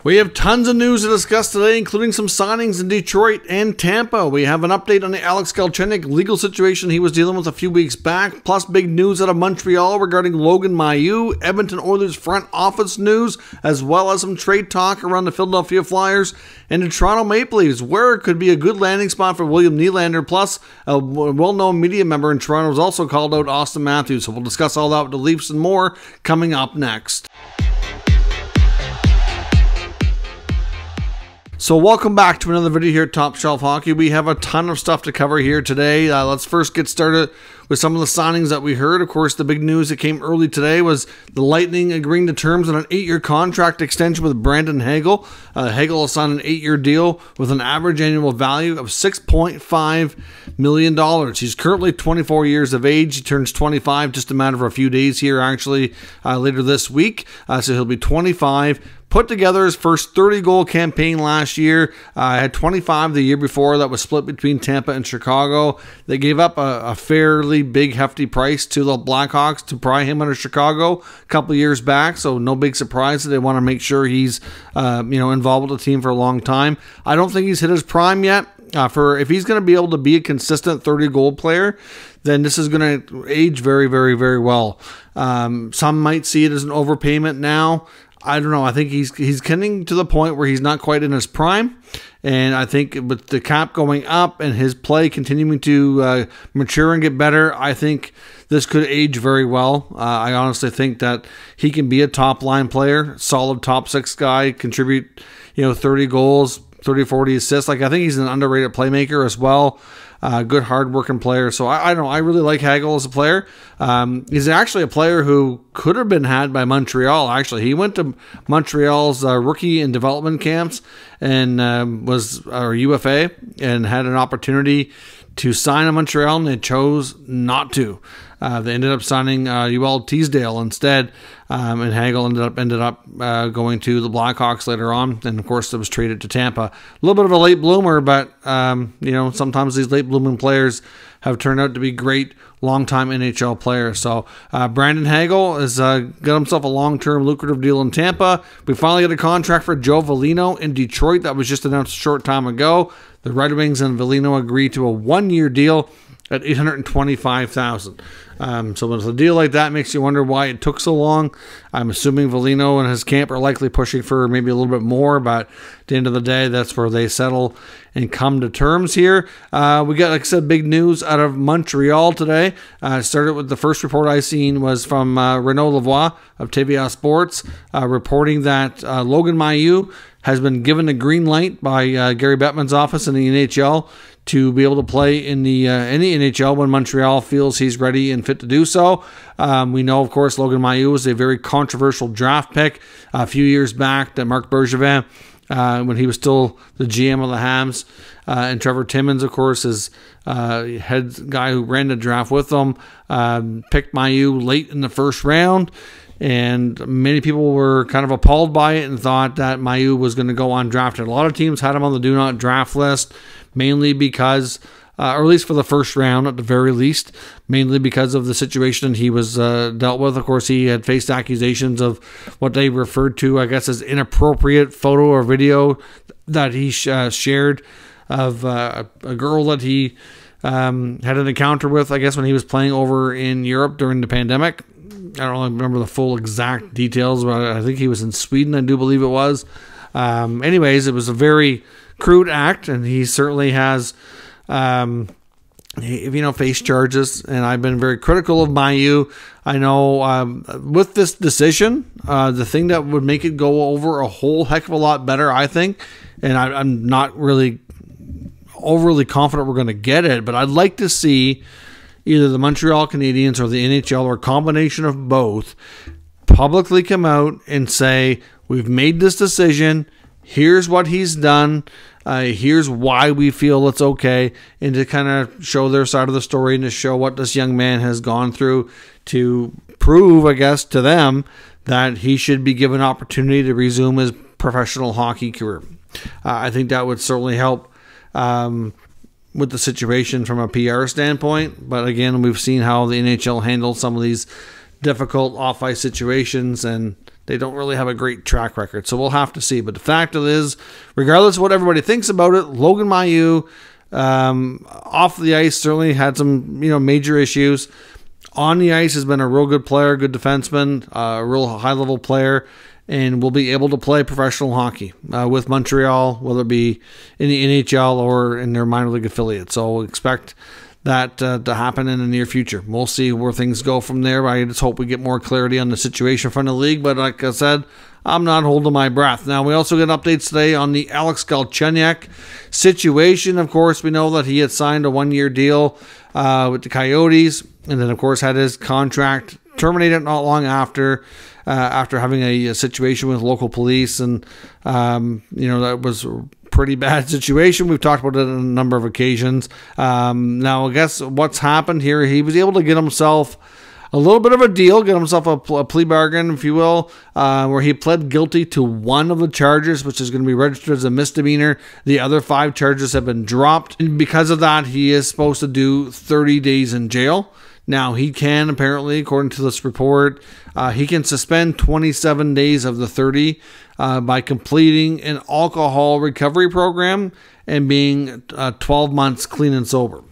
We have tons of news to discuss today, including some signings in Detroit and Tampa. We have an update on the Alex Galchenyuk legal situation he was dealing with a few weeks back, plus big news out of Montreal regarding Logan Mailloux, Edmonton Oilers front office news, as well as some trade talk around the Philadelphia Flyers and the Toronto Maple Leafs, where it could be a good landing spot for William Nylander, plus a well-known media member in Toronto has also called out Austin Matthews. So we'll discuss all that with the Leafs and more coming up next. So welcome back to another video here at Top Shelf Hockey. We have a ton of stuff to cover here today. Let's first get started with some of the signings that we heard. Of course, the big news that came early today was the Lightning agreeing to terms on an 8-year contract extension with Brandon Hagel. Hagel has signed an 8-year deal with an average annual value of $6.5 million. He's currently 24 years of age. He turns 25 just a matter of a few days here, actually, later this week. So he'll be 25. Put together his first 30-goal campaign last year. Had 25 the year before. That was split between Tampa and Chicago. They gave up a fairly big, hefty price to the Blackhawks to pry him out of Chicago a couple years back. So no big surprise that they want to make sure he's involved with the team for a long time. I don't think he's hit his prime yet. If he's going to be able to be a consistent 30-goal player, then this is going to age very, very, very well. Some might see it as an overpayment now. I don't know. I think he's getting to the point where he's not quite in his prime. And I think with the cap going up and his play continuing to mature and get better, I think this could age very well. I honestly think that he can be a top-line player, solid top-6 guy, contribute 30 goals, 30, 40 assists. I think he's an underrated playmaker as well. Good hard-working player. So I don't know. I really like Hagel as a player. He's actually a player who could have been had by Montreal. Actually, he went to Montreal's rookie and development camps and was a UFA and had an opportunity to sign in Montreal, and they chose not to. They ended up signing Teasdale instead, and Hagel ended up going to the Blackhawks later on, and of course it was traded to Tampa. A little bit of a late bloomer, but sometimes these late blooming players have turned out to be great long-time NHL players. So Brandon Hagel has got himself a long-term lucrative deal in Tampa. We finally got a contract for Joe Veleno in Detroit that was just announced a short time ago. The Red Wings and Veleno agreed to a 1-year deal at $825,000. So with a deal like that, makes you wonder why it took so long. I'm assuming Veleno and his camp are likely pushing for maybe a little bit more, but at the end of the day, that's where they settle and come to terms here. We got, like I said, big news out of Montreal today. Started with the first report I seen was from Renaud Lavoie of TVA Sports, reporting that Logan Mailloux has been given a green light by Gary Bettman's office in the NHL to be able to play in the NHL when Montreal feels he's ready and fit to do so. We know, of course, Logan Mailloux was a very controversial draft pick a few years back that Marc Bergevin, when he was still the GM of the Habs, and Trevor Timmins, of course, is head guy who ran the draft with them, picked Mailloux late in the first round. And many people were kind of appalled by it and thought that Mailloux was going to go undrafted. A lot of teams had him on the do not draft list, mainly because, or at least for the first round at the very least, mainly because of the situation he was dealt with. Of course, he had faced accusations of what they referred to, I guess, as inappropriate photo or video that he shared of a girl that he had an encounter with, I guess, when he was playing over in Europe during the pandemic. I don't really remember the full exact details, but I think he was in Sweden, I do believe it was. Anyways, it was a very crude act, and he certainly has, faced charges, and I've been very critical of Mailloux. I know with this decision, the thing that would make it go over a whole heck of a lot better, I think, and I'm not really overly confident we're going to get it, but I'd like to see either the Montreal Canadiens or the NHL, or a combination of both, publicly come out and say, we've made this decision, here's what he's done, here's why we feel it's okay, and to kind of show their side of the story and to show what this young man has gone through to prove, I guess, to them that he should be given opportunity to resume his professional hockey career. I think that would certainly help with the situation from a PR standpoint. But again, we've seen how the NHL handles some of these difficult off-ice situations, and they don't really have a great track record. So we'll have to see. But the fact is, regardless of what everybody thinks about it, Logan Mailloux, off the ice, certainly had some major issues. On the ice has been a real good player, good defenseman, a real high-level player, and will be able to play professional hockey with Montreal, whether it be in the NHL or in their minor league affiliate. So expect that to happen in the near future. We'll see where things go from there. I just hope we get more clarity on the situation from the league. But like I said, I'm not holding my breath. Now, we also get updates today on the Alex Galchenyuk situation. Of course, we know that he had signed a one-year deal with the Coyotes, and then, of course, had his contract terminated not long after having a situation with local police. And, that was a pretty bad situation. We've talked about it on a number of occasions. Now, I guess what's happened here, he was able to get himself a little bit of a deal, get himself a plea bargain, if you will, where he pled guilty to one of the charges, which is going to be registered as a misdemeanor. The other 5 charges have been dropped. And because of that, he is supposed to do 30 days in jail. Now, he can, apparently, according to this report, he can suspend 27 days of the 30 by completing an alcohol recovery program and being 12 months clean and sober.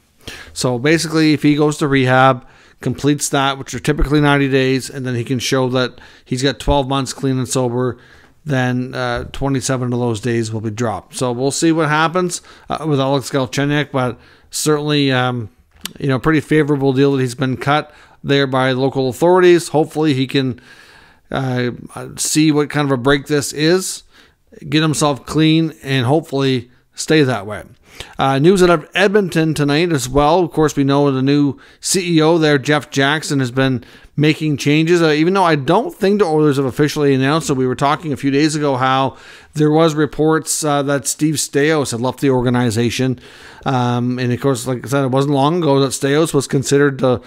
So basically, if he goes to rehab, completes that, which are typically 90 days, and then he can show that he's got 12 months clean and sober, then 27 of those days will be dropped. So we'll see what happens with Alex Galchenyuk, but certainly, pretty favorable deal that he's been cut there by local authorities. Hopefully he can see what kind of a break this is, get himself clean, and hopefully stay that way. News out of Edmonton tonight as well. Of course, we know the new CEO there, Jeff Jackson, has been making changes. Even though I don't think the Oilers have officially announced it. We were talking a few days ago how there was reports that Steve Staios had left the organization. And of course, like I said, it wasn't long ago that Staios was considered to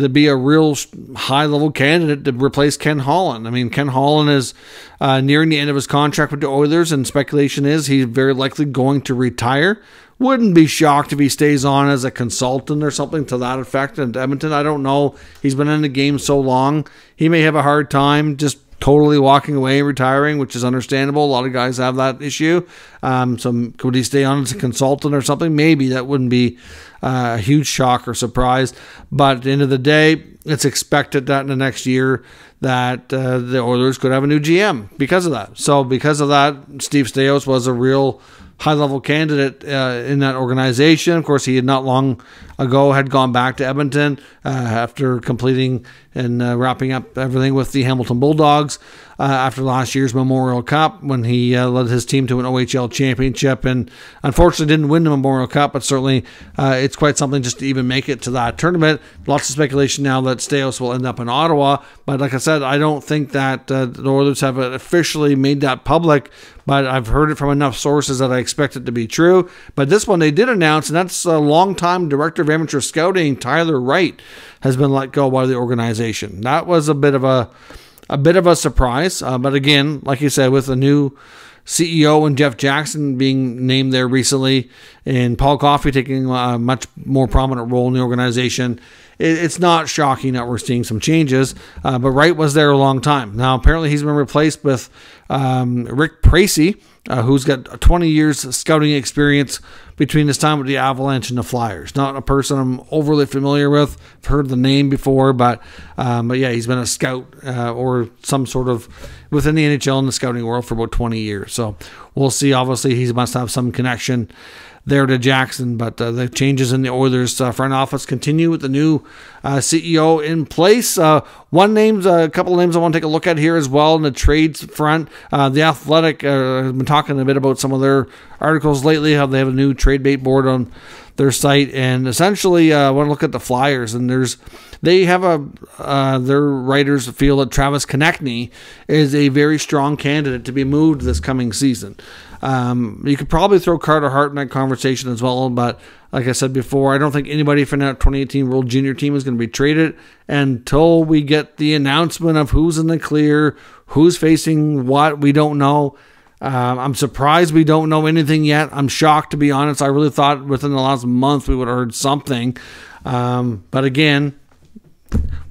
be a real high-level candidate to replace Ken Holland. I mean, Ken Holland is nearing the end of his contract with the Oilers, and speculation is he's very likely going to retire. Wouldn't be shocked if he stays on as a consultant or something to that effect in Edmonton. I don't know. He's been in the game so long. He may have a hard time just totally walking away and retiring, which is understandable. A lot of guys have that issue. So could he stay on as a consultant or something? Maybe. That wouldn't be a huge shock or surprise. But at the end of the day, it's expected that in the next year that the Oilers could have a new GM because of that. So because of that, Steve Staios was a real high-level candidate in that organization. Of course, he had not long ago had gone back to Edmonton after completing and wrapping up everything with the Hamilton Bulldogs after last year's Memorial Cup when he led his team to an OHL championship and unfortunately didn't win the Memorial Cup, but certainly it's quite something just to even make it to that tournament. Lots of speculation now that Staios will end up in Ottawa, but like I said, I don't think that the Oilers have officially made that public, but I've heard it from enough sources that I expect it to be true. But this one they did announce, and that's a longtime director of amateur scouting, Tyler Wright, has been let go by the organization. That was a bit of a surprise. But again, like you said, with the new CEO and Jeff Jackson being named there recently, and Paul Coffey taking a much more prominent role in the organization, it's not shocking that we're seeing some changes. But Wright was there a long time. Now, apparently he's been replaced with Rick Pracey, who's got 20 years of scouting experience between his time with the Avalanche and the Flyers. Not a person I'm overly familiar with. I've heard the name before, but yeah, he's been a scout or some sort of within the NHL and the scouting world for about 20 years. So we'll see. Obviously, he must have some connection there to Jackson, but the changes in the Oilers front office continue with the new CEO in place. A couple of names I want to take a look at here as well in the trades front. The Athletic has been talking a bit about some of their articles lately, how they have a new trade bait board on their site, and essentially I want to look at the Flyers, and they have their writers feel that Travis Konechny is a very strong candidate to be moved this coming season. You could probably throw Carter Hart in that conversation as well, but like I said before, I don't think anybody from that 2018 World Junior team is going to be traded until we get the announcement of who's in the clear, who's facing what. We don't know. I'm surprised we don't know anything yet. I'm shocked, to be honest. I really thought within the last month we would have heard something. But again,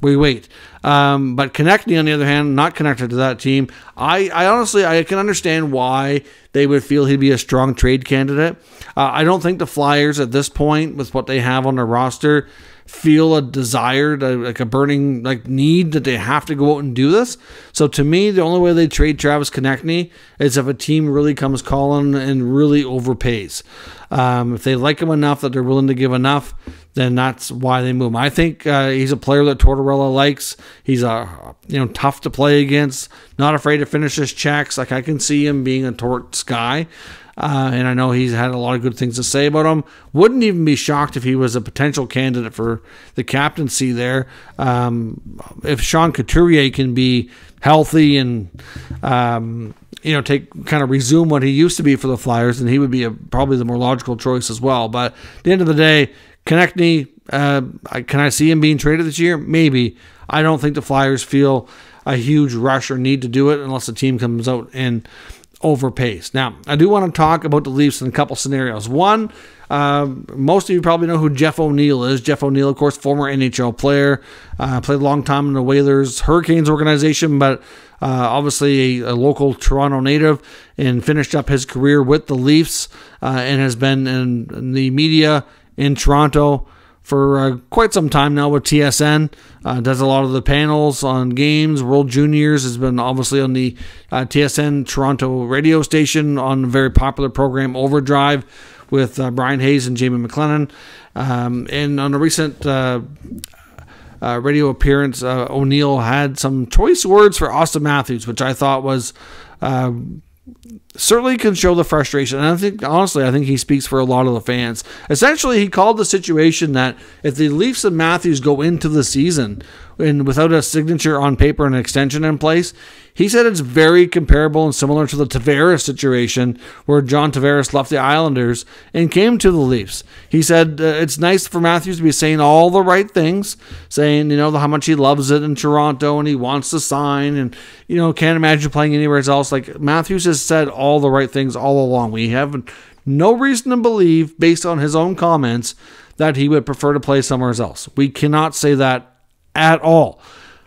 we wait. But Konechny, on the other hand, not connected to that team. I honestly, I can understand why they would feel he'd be a strong trade candidate. I don't think the Flyers at this point, with what they have on their roster, feel a desire, like a burning need that they have to go out and do this. So to me, the only way they trade Travis Konechny is if a team really comes calling and really overpays. If they like him enough that they're willing to give enough, then that's why they move him. I think he's a player that Tortorella likes. He's tough to play against, not afraid to finish his checks. Like, I can see him being a Torts guy. And I know he's had a lot of good things to say about him. Wouldn't even be shocked if he was a potential candidate for the captaincy there. If Sean Couturier can be healthy and resume what he used to be for the Flyers, then he would be probably the more logical choice as well. But at the end of the day, Konechny, can I see him being traded this year? Maybe. I don't think the Flyers feel a huge rush or need to do it unless the team comes out and overpays. Now, I do want to talk about the Leafs in a couple scenarios. One, most of you probably know who Jeff O'Neill is. Jeff O'Neill, of course, former NHL player, played a long time in the Whalers Hurricanes organization, but obviously a local Toronto native, and finished up his career with the Leafs and has been in the media in Toronto for quite some time now with TSN. Does a lot of the panels on games. World Juniors has been obviously on the TSN Toronto radio station on a very popular program, Overdrive, with Brian Hayes and Jamie McLennan. And on a recent radio appearance, O'Neill had some choice words for Austin Matthews, which I thought was certainly can show the frustration. And I think he speaks for a lot of the fans. Essentially, he called the situation that if the Leafs and Matthews go into the season and without a signature on paper and an extension in place, he said it's very comparable and similar to the Tavares situation where John Tavares left the Islanders and came to the Leafs. He said it's nice for Matthews to be saying all the right things, saying, how much he loves it in Toronto and he wants to sign and, can't imagine playing anywhere else. Like, Matthews has said all the right things all along. We have no reason to believe, based on his own comments, that he would prefer to play somewhere else. We cannot say that at all.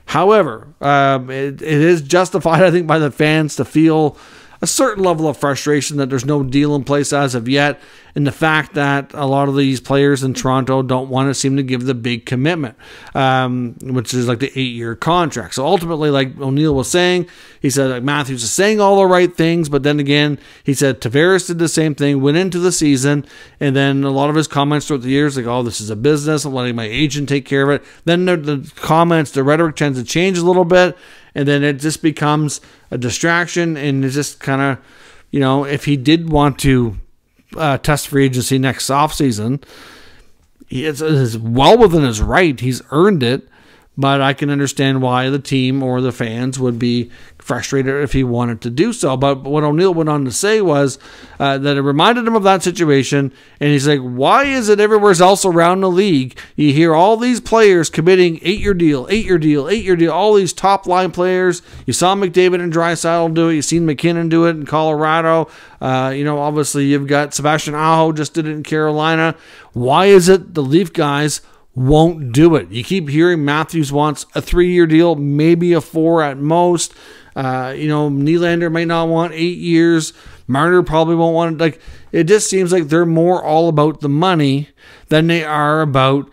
However, it is justified, I think, by the fans to feel a certain level of frustration that there's no deal in place as of yet, and the fact that a lot of these players in Toronto don't want to seem to give the big commitment, which is like the 8-year contract. So ultimately, like O'Neill was saying, he said Matthews is saying all the right things, but then again, he said Tavares did the same thing, went into the season, and then a lot of his comments throughout the years, like, oh, this is a business, I'm letting my agent take care of it. Then the comments, the rhetoric tends to change a little bit, and then it just becomes a distraction, and it's just kind of, if he did want to test free agency next offseason, it's well within his right. He's earned it, but I can understand why the team or the fans would be frustrated if he wanted to do so. But what O'Neill went on to say was that it reminded him of that situation, and he's like, why is it everywhere else around the league you hear all these players committing 8-year deal, 8-year deal, 8-year deal, all these top-line players? You saw McDavid and Draisaitl do it. You've seen McKinnon do it in Colorado. Obviously you've got Sebastian Aho just did it in Carolina. Why is it the Leaf guys won't do it? You keep hearing Matthews wants a 3-year deal, maybe a 4 at most. Nylander might not want 8 years. Marner probably won't want it. Like, it just seems like they're more all about the money than they are about,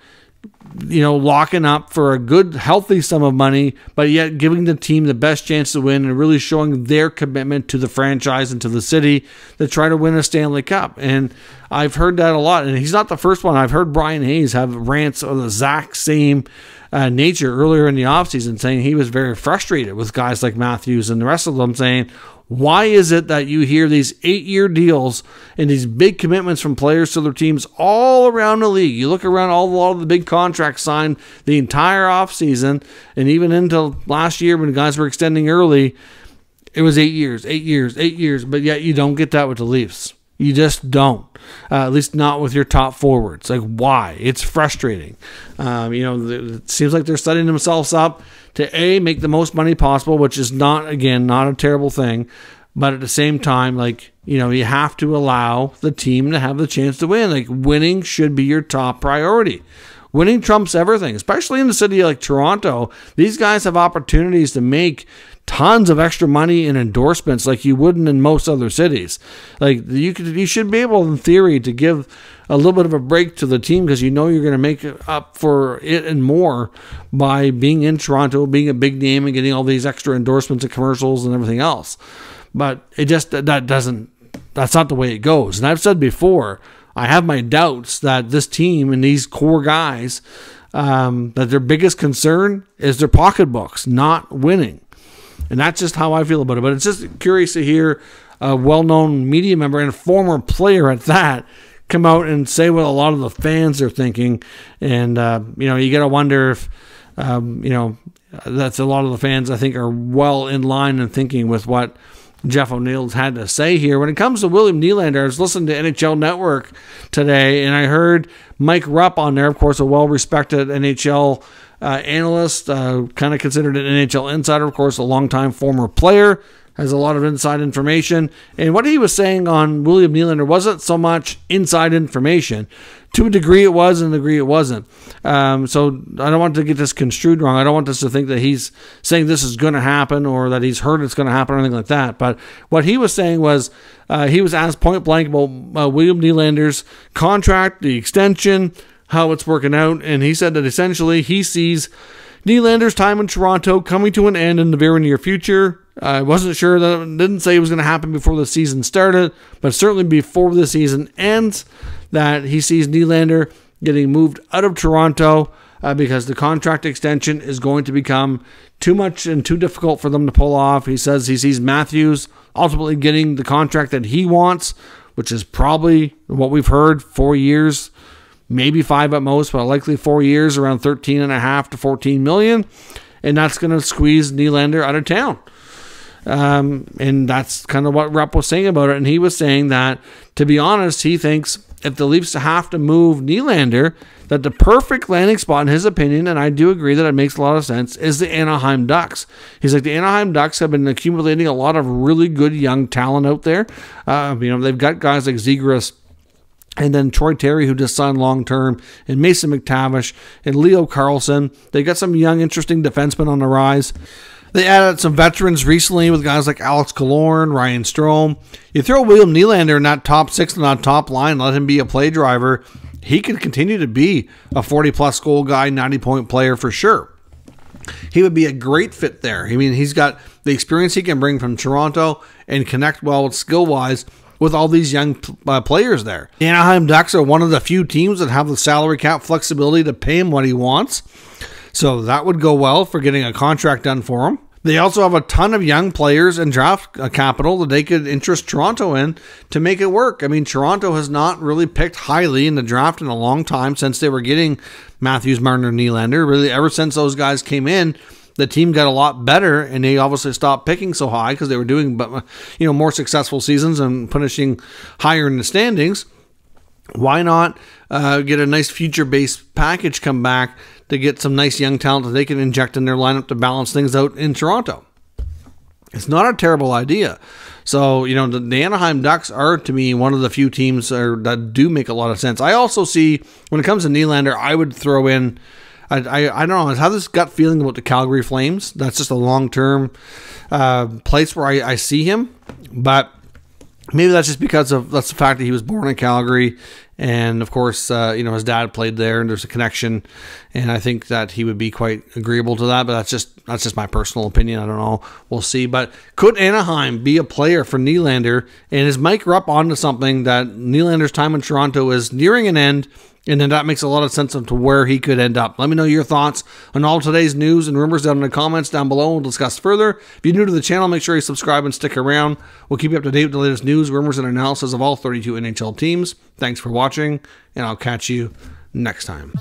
locking up for a good, healthy sum of money, but yet giving the team the best chance to win and really showing their commitment to the franchise and to the city to try to win a Stanley Cup. And I've heard that a lot, and he's not the first one. I've heard Brian Hayes have rants of the exact same nature earlier in the offseason, saying he was very frustrated with guys like Matthews and the rest of them, saying, why is it that you hear these 8-year deals and these big commitments from players to their teams all around the league? You look around, a lot of the big contracts signed the entire offseason, and even into last year when guys were extending early, it was 8 years, 8 years, 8 years, but yet you don't get that with the Leafs. You just don't. At least not with your top forwards. Like, why? It's frustrating. It seems like they're setting themselves up to make the most money possible, which is not a terrible thing. But at the same time, you have to allow the team to have the chance to win. Like, winning should be your top priority. winning trumps everything, especially in a city like Toronto. These guys have opportunities to make tons of extra money in endorsements like you wouldn't in most other cities. Like you should be able, in theory, to give a little bit of a break to the team because you know you're going to make up for it and more by being in Toronto, being a big name, and getting all these extra endorsements and commercials and everything else. But it just that's not the way it goes. And I've said before, I have my doubts that this team and these core guys, that their biggest concern is their pocketbooks, not winning. And that's just how I feel about it. But it's just curious to hear a well-known media member and a former player at that come out and say what a lot of the fans are thinking. And, you got to wonder if, that's a lot of the fans, I think, are well in line and thinking with what Jeff O'Neill's had to say here. When it comes to William Nylander, I was listening to NHL Network today, and I heard Mike Rupp on there, of course, a well-respected NHL analyst, kind of considered an NHL insider, of course, a longtime former player, has a lot of inside information. And what he was saying on William Nylander wasn't so much inside information. To a degree it was, and a degree it wasn't. So I don't want to get this construed wrong. I don't want us to think that he's saying this is going to happen or that he's heard it's going to happen or anything like that. But what he was saying was he was asked point blank about William Nylander's contract, the extension, how it's working out, and he said that essentially he sees Nylander's time in Toronto coming to an end in the very near future. I wasn't sure, didn't say it was going to happen before the season started, but certainly before the season ends, that he sees Nylander getting moved out of Toronto because the contract extension is going to become too much and too difficult for them to pull off. He says he sees Matthews ultimately getting the contract that he wants, which is probably what we've heard, 4 years, maybe 5 at most, but likely 4 years, around $13.5 to $14 million, and that's going to squeeze Nylander out of town. And that's kind of what Rupp was saying about it. And he was saying that, to be honest, he thinks if the Leafs have to move Nylander, that the perfect landing spot, in his opinion, and I do agree that it makes a lot of sense, is the Anaheim Ducks. He's like, the Anaheim Ducks have been accumulating a lot of really good young talent out there. They've got guys like Zegras, and then Troy Terry, who just signed long-term, and Mason McTavish, and Leo Carlson. They got some young, interesting defensemen on the rise. They added some veterans recently with guys like Alex Killorn, Ryan Strome. You throw William Nylander in that top six and that top line, let him be a play driver, he could continue to be a 40-plus goal guy, 90-point player for sure. He would be a great fit there. I mean, he's got the experience he can bring from Toronto and connect well with skill-wise with all these young players there. The Anaheim Ducks are one of the few teams that have the salary cap flexibility to pay him what he wants. So that would go well for getting a contract done for him. They also have a ton of young players and draft capital that they could interest Toronto in to make it work. I mean, Toronto has not really picked highly in the draft in a long time since they were getting Matthews, Marner, Nylander. Really, ever since those guys came in, the team got a lot better, and they obviously stopped picking so high because they were doing more successful seasons and finishing higher in the standings. Why not get a nice future-based package come back to get some nice young talent that they can inject in their lineup to balance things out in Toronto? It's not a terrible idea. So, the Anaheim Ducks are, to me, one of the few teams that do make a lot of sense. I also see, when it comes to Nylander, I would throw in, I don't know, I have this gut feeling about the Calgary Flames. That's just a long-term place where I see him, but maybe that's just because that's the fact that he was born in Calgary, and of course, his dad played there, and there's a connection, and I think that he would be quite agreeable to that. But that's just my personal opinion. I don't know. We'll see. But could Anaheim be a player for Nylander? And is Mike Rupp onto something that Nylander's time in Toronto is nearing an end? And then that makes a lot of sense as to where he could end up. Let me know your thoughts on all today's news and rumors down in the comments down below. We'll discuss further. If you're new to the channel, make sure you subscribe and stick around. We'll keep you up to date with the latest news, rumors, and analysis of all 32 NHL teams. Thanks for watching, and I'll catch you next time.